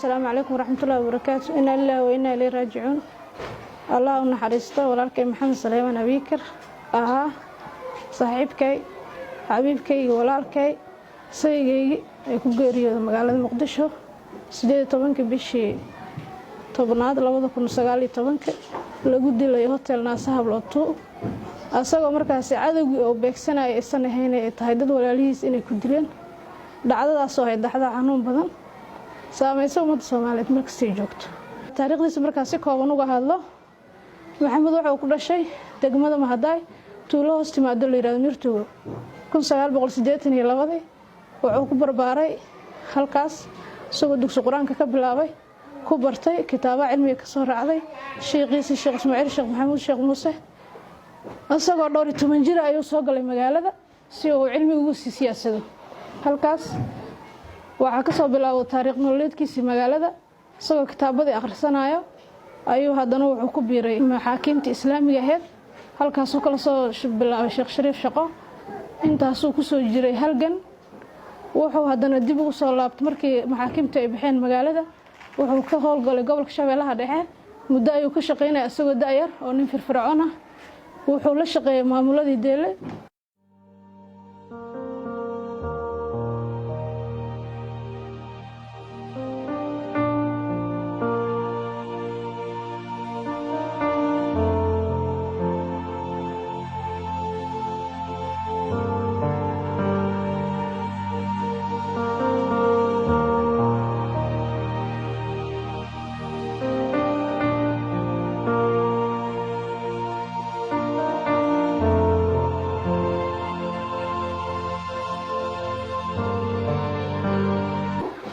السلام عليكم ورحمة الله وبركاته. إنا لله وإنا إليه راجعون. الله نحرسته walaalkay maxamed Saleyman Abikar ahaa saaxiibkay xabiibkay walaalkay saygay ay ku geeriyooday magaalada Muqdisho 18 bishii tobnaad 2019 lagu dilay hotel Saaxiib lootu asagoo markaas cadawgii oo beegsanay aysan ahayn ay tahay dad walaalihiis inay ku dileen dhacdadaas oo ay dhaxda xanuun badan saameysay ummadda Soomaaliyeed markii joogto taariikhdiisa markaas kooban uga hadlo maxamed wuxuu ku dhashay degmada Mahaday tuulo hoos timaado la yiraahdo Mirtugo 1982 wuxuu ku barbaaray halkaas soo dugsi Quraanka ka bilaabay ku bartay kitaabo cilmiga ka soo raacday sheekhiisa Sheekh Ismaaciil Sheekh Maxamuud Sheekh Muuse asagoo 12 jir ayuu soo galay magaalada si uu cilmiga ugu siyaasado halkaas waxa ka soo bilaabay taariikh nololeedkiisa magaalada isagoo kitaabada akhrisanayo ayuu haddana wuxuu ku biiray maxaakiimta islaamiga ahayd halkaas oo kala soo bilaabay Sheekh Shariif shaqo intaas uu ku soo jiray halgan wuxuu haddana dib ugu soo laabtay markii maxaakiimta ay bixeen magaalada wuxuu ka howlgalay gobolka Shabeellaha Dhexe muddo ayuu ka shaqeynay asagoo daayar oo nin firfircoon ah wuxuu la shaqeeyay maamuladii deele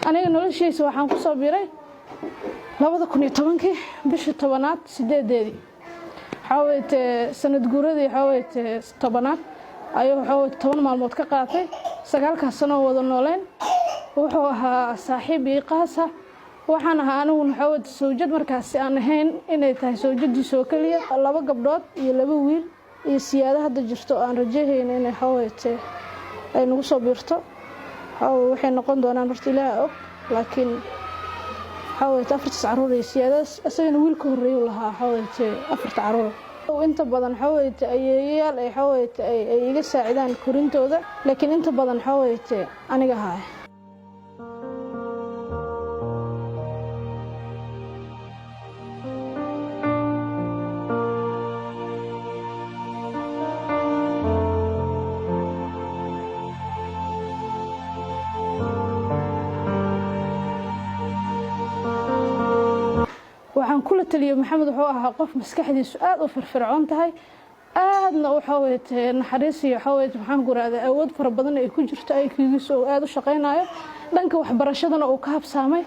aniga noloshiisa waxaan ku soo biiray 2010 bishii 10aad 8deedii xawayte sanad guuradii xawayte 10aad ayuu xawayte 10 maalmood ka qaatay 9 sano wada nooleen wuxuu ahaa saaxiib qaas waxaan ahaa anigu xawayte sawjad markaas aan ahayn inay tahay sawjadiisa kaliya laba gabdhood iyo laba wiil iyo siyaada hadda jirto aan rajaynayno inay xawayte ay nagu soo biirto waxay noqon doonaan horta Ilaahay og laakiin xawayte 4 caruur iyo siyaadaas asagana wiilka horeeyay lahaa xawayte 4 caruur oo inta badan xawayte ayeeyaal ay xawayte ay iga saacidaan korintooda laakiin inta badan xawayte aniga ahaa waxaan kula taliyo maxamed wuxuu ahaa qof maskaxdiisu aad u firfircoon tahay aadna u xawayte naxariis iyo xawayte waxaan guraaday awood fara badan ay ku jirto ay kiigiisu aad u shaqeynayo dhanka waxbarashadana uu ka habsaamay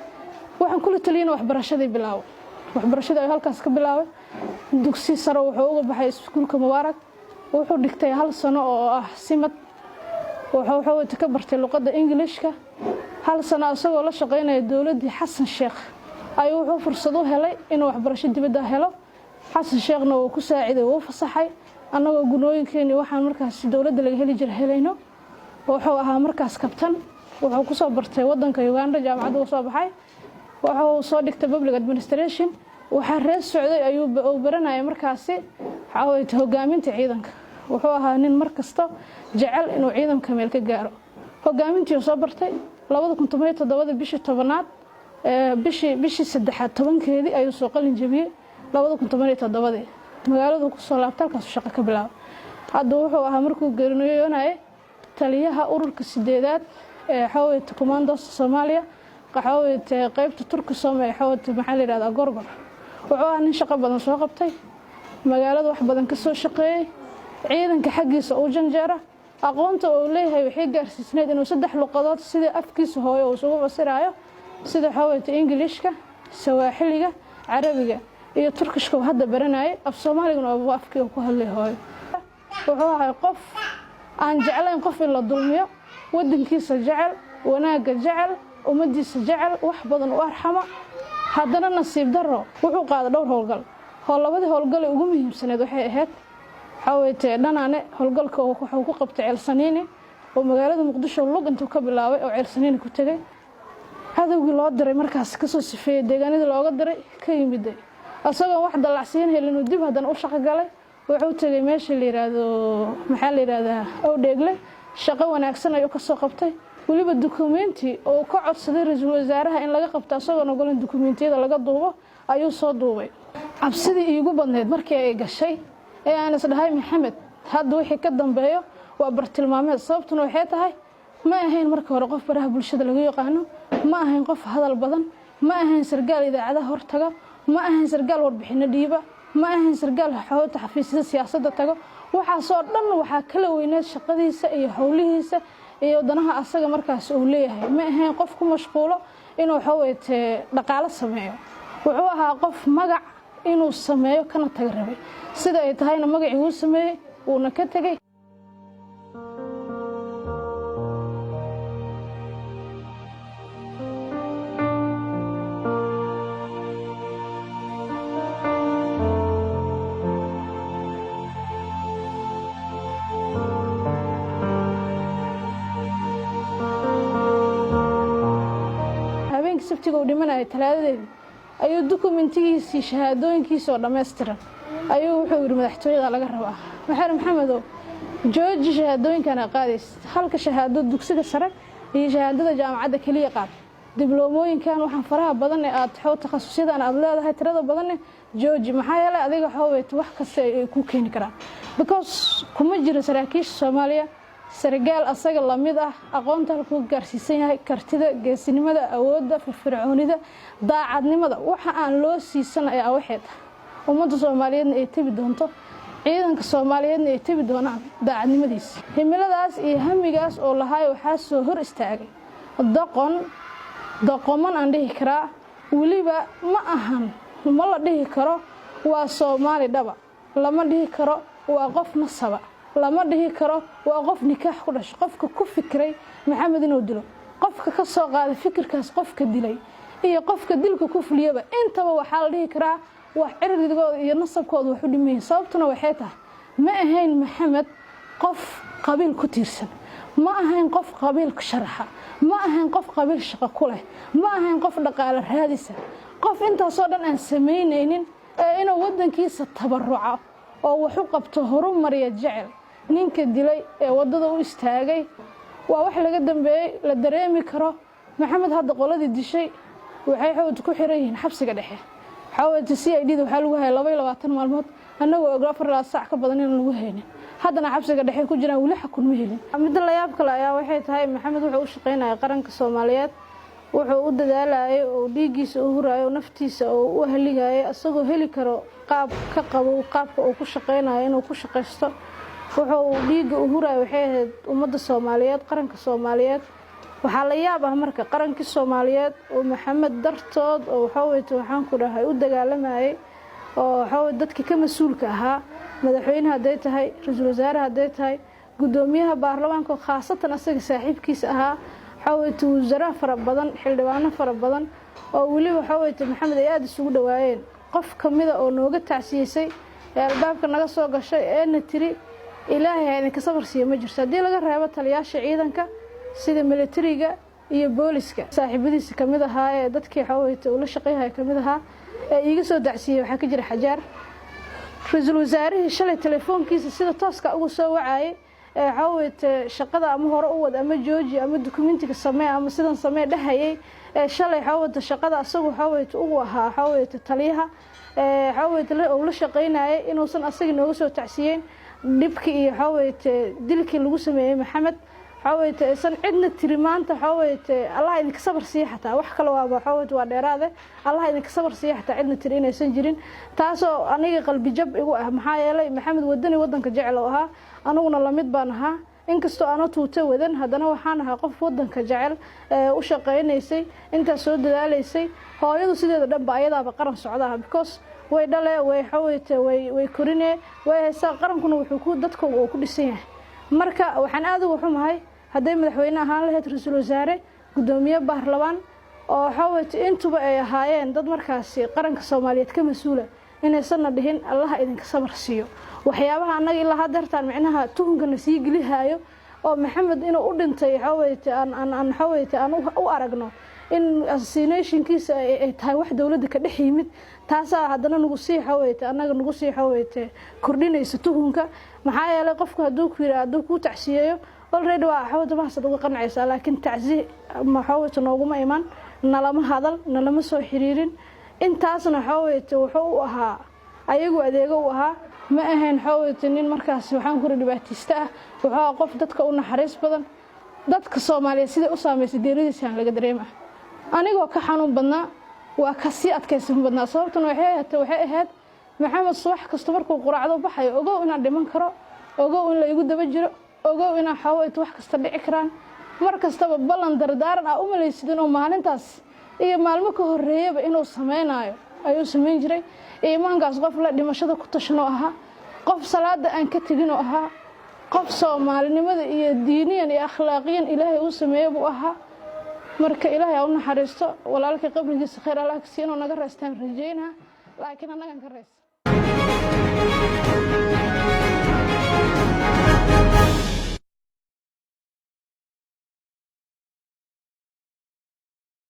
waxaan kula taliyay waxbarashadii bilaabo waxbarashada ay halkaas ka bilaabay dugsi sare wuxuu uga baxay iskuulka Mubarak wuxuu dhigtay 1 sano oo ah simad wuxuu xawayte ka bartay luqadda Ingiriiska 1 sano asagoo la shaqeynaya dawladda Xasan Sheekh ayuu wuxuu fursad u helay inuu waxbarasho dibadda helo Xasan Sheekhna uu ku saaciday oo fasaxay anagoo gunooyinkeeni waxaan markaas dawladda laga heli jiray helayno wuxuu ahaa markaas kabtan wuxuu ku soo bartay wadanka Uganda jaamacadda uu soo baxay wuxuu soo dhigtay public administration waxa reer socday ayuu baranayay markaas xawayte hogaaminta ciidanka wuxuu ahaa nin markasta jecel inuu ciidanka meel ka gaaro hogaamintii soo bartay 2017 bishii 10aad bishii 13 ayuu soo qalin jabiyay 2017 magaalada ku soo laabtay halkaas shaqo ka bilaabay hadda wuxuu ahaa markuu geeriyoonaayay taliyaha ururka 8aad ee xawayte commandos Soomaaliya qaxawayte qaybta Turkiga Soomaaliya xawayte maxaa la yiraahdaa Gorgor wuxuu ahaa nin shaqo badan soo qabtay magaalada wax badan ka soo shaqeeyay ciidanka xaqiisa oo janjeera aqoonta oo leeyahay waxay gaarsiisneed inuu 3 luqadood sida afkiisa hooyo uu soo fasiraayo sida xawayte Ingiriiska Sawaaxiliga Carabiga iyo Turkishka oo hadda baranay af Soomaaliga oo afkiisa ku hadlay hooyo wuxuu ahaa qof aan jeclayn qof in la dulmiyo wadankiisa jecel wanaaga jecel ummadiisa jecel wax badan u arxama haddana nasiib daro wuxuu qaaday dhowr howlgal labadii howlgal ugu muhiimsaneed waxay ahayd xawayte dhanaane howlgalka wuxuu ku qabtay Ceelsaniini oo magaalada Muqdisho lug intuu ka bilaabay oo Ceelsaniini ku tagay cadowgii loo diray markaas ka soo sifeeyay deegaanada looga diray ka yimid asagoo wax dalacsiin helin dib hadan u shaqo galay wuxuu tagay meesha la yiraahdo maxaa la yiraahdaa oo dheegle shaqo wanaagsan ayuu ka soo qabtay waliba dokumenti oo ka codsaday ra'iisul wasaaraha in laga qabto asagoo ogolan dokumentiyada laga duubo ayuu soo duubay cabsidii iigu badneed markii ay gashay ee aan isdhahay maxamed hadda wixii ka dambeeyo waa bartilmaameed sababtuna waxay tahay ma ahayn markii hore qof baraha bulshada lagu yaqaano ma ahayn qof hadal badan ma ahayn sargaal idaacadaha hortaga ma ahayn sargaal warbixino dhiiba ma ahayn sargaal xoogta xafiisyada siyaasadda tago waxa soo dhan waxa kala weyneed shaqadiisa iyo howlihiisa iyo danaha asaga markaas uu leeyahay ma ahayn qof ku mashquulo inuu xaweyte dhaqaale sameeyo wuxuu ahaa qof magac inuu sameeyo kana tag rabay sida ay tahayna magacii uu sameeyay uuna ka tagay sabtiga uu dhimanay talaadadeed ayuu dokumentigiisa shahaadooyinkiisa oo dhameystiran ayuu wuxuu yiri madaxtooyada laga rabaa maxamed jooji shahaadooyinkana qaadis halka shahaado dugsiga sare iyo shahaadada jaamacadda kaliya qaad dibloomoyinkan waxaan faraha badan ee aad xoo takhasusiyadan aad leedahay tirada badan jooji maxaa yeelay adiga xooweet wax kasta ay ku keeni karaan because kuma jiro saraakiisha Soomaaliya sargaal asaga lamid ah aqoonta ku gaarsiisan yahay kartida geesinimada awoodda firfircoonida daacadnimada waxa aan loo siisanay waxeed ummadda Soomaaliyeed ay tabi doonto ciidanka Soomaaliyeed ay tabi doonaan daacadnimadiisa himiladaas iyo hamigaas oo lahaay waxa soo hor istaagay doqoman aan dhihi karaa waliba ma ahan ma la dhihi karo waa Soomaali dhaba lama dhihi karo waa qof nasaba lama dhihi karo waa qof nikaax ku dhashay qofka ku fikray maxamed inuu dilo qofka ka soo qaaday fikirkaas qofka dilay iyo qofka dilka ku fuliyaba intaba waxa la dhihi karaa wax cirdigooda iyo nasabkooda wax u dhimayeen sababtuna waxay tahay ma ahayn maxamed qof qabiil ku tiirsan ma ahayn qof qabiil ka sharaxa ma ahayn qof qabiil shaqo ku leh ma ahayn qof dhaqaale raadisa qof intaas oo dhan aan sameynaynin inuu wadankiisa tabaruco oo wax u qabto horumariya jecel ninka dilay ee wadada u istaagay waa wax laga dambeeyay la dareemi karo maxamed hadda qoladii dishay waxay xoog ku xiran yihiin xabsiga dhexe xawada CID waxa lagu hayay 22 maalmood anagoo og 4 saac ka badan in lagu haynin haddana xabsiga dhexe ku jiraan wali xukun ma helin mid la yaab kale ayaa waxay tahay maxamed wuxuu u shaqeynaa qaranka Soomaaliyeed wuxuu u dadaalayay oo dhiigiisa u huraayo naftiisa oo u haligayo asagoo heli karo qaab ka qabo qaabka uu ku shaqeynayo inuu ku shaqeysto wuxuu dhiiga u huraayo waxay ahayd ummadda Soomaaliyeed qaranka Soomaaliyeed waxa la yaab ah marka qaranka Soomaaliyeed oo maxamed dartood oo waxaan ku dhahay u dagaalamayay oo dadka ka mas'uulka ahaa madaxweynaha haday tahay ra'iisul wasaaraha haday tahay gudoomiyaha baarlamaanka khaasatan asaga saaxiibkiisa ahaa wasiirada fara badan xildhibaano fara badan oo waliba maxamed ay aad isugu dhawaayeen qof kamida oo nooga tacsiyay albaabka naga soo gashay ee natiri ilaahay in ka sabar siiyo ma jirto hadii laga reebo taliyaasha ciidanka sida militariga iyo booliska saaxiibadiisa kamid ahaa ee dadkii uu la shaqeeyay kamid ahaa ee iga soo dacsiyay waxa ka jira xajaar ra'iisul wasaaraha shalay telefoonkiisa sida tooska ugu soo wacay shaqada ama hore u wad ama jooji ama dokumentiga samee ama sidan samee dhahayay shalay shaqada asagu ugu ahaa taliyaha oo la shaqeynayay inuusan asaga nooga soo tacsiyeen dhibkii iyo dilkii lagu sameeyay maxamed san cidna tiri maanta Allah idinka sabar siiyo xataa wax kale waa dheeraade Allah idinka sabar siiyo xataa cidna tiri inaysan jirin taasoo aniga qalbi jab igu ah maxaa yeelay maxamed wadani wadanka jecel oo ahaa anaguna la mid baan ahaa inkastoo aan tuuto wadan haddana waxaan ahaa qof wadanka jecel u shaqeynaysay inta soo dadaalaysay hooyadu sideeda dhanba ayadaaba qaran socdaa because way dhale way korinee way haysaa qarankuna wuxuu ku dadka uu ku dhisan yahay marka waxaan aad ugu xumahay haday madaxweyne ahaan lahayd ra'iisul wasaare gudoomiye baarlamaan oo intuba ay ahaayeen dad markaasi qaranka Soomaaliyeed ka mas'uula inaysan dhihin Allah idinka sabar siiyo waxyaabaha anaga ilaa hadartaan macnaha tuhungana sii galihayo oo maxamed inuu u dhintay aan u aragno in assassinationkiisa ay tahay wax dawladda ka dhex yimid taasaa haddana nagu sii xaweytay annaga nagu sii xaweytay kordhinaysa tuhunka maxaa yeelay qofku hadduu ku yiraahdo ku tacsiyeeyo already waa xawada mahasad uga qancaysaa laakiin tacsi ma xaweyto nooguma iman nalama hadal nalama soo xiriirin intaasna xaweyto wuxuu u ahaa ayagu adeego u ahaa ma ahayn xaweyto nin markaas waxaan ku dhibaataysta ah wuxuu qof dadka u naxariis badan dadka Soomaaliyeed sida u saameysay deeridiisa laga dareema anigoo ka xanuun badnaa waa ka sii adkaysan badnaa sababtuna waxay ahayd maxamed subax kasta markuu quraacdo baxayo ogow inaan dhiman karo ogow in la igu daba jiro ogow inaan xaweyto wax kasta dhici karaan mar kastaba ballan dardaaran u malaysid inuu maalintaas iyo maalmo ka horeeyaba inuu sameeynayo ayuu sameyn jiray iimaankaas qof la dhimashada ku tashano ahaa qof salaada aan ka tagin oo ahaa qof Soomaalinimada iyo diiniyan iyo akhlaaqiyan Ilaahay uu sameeyay buu ahaa marka Ilaahay uu naxariisto walaalka qabrigiisa khayr Allah ka siino naga reestaan rajayna laakiin anaga ka rees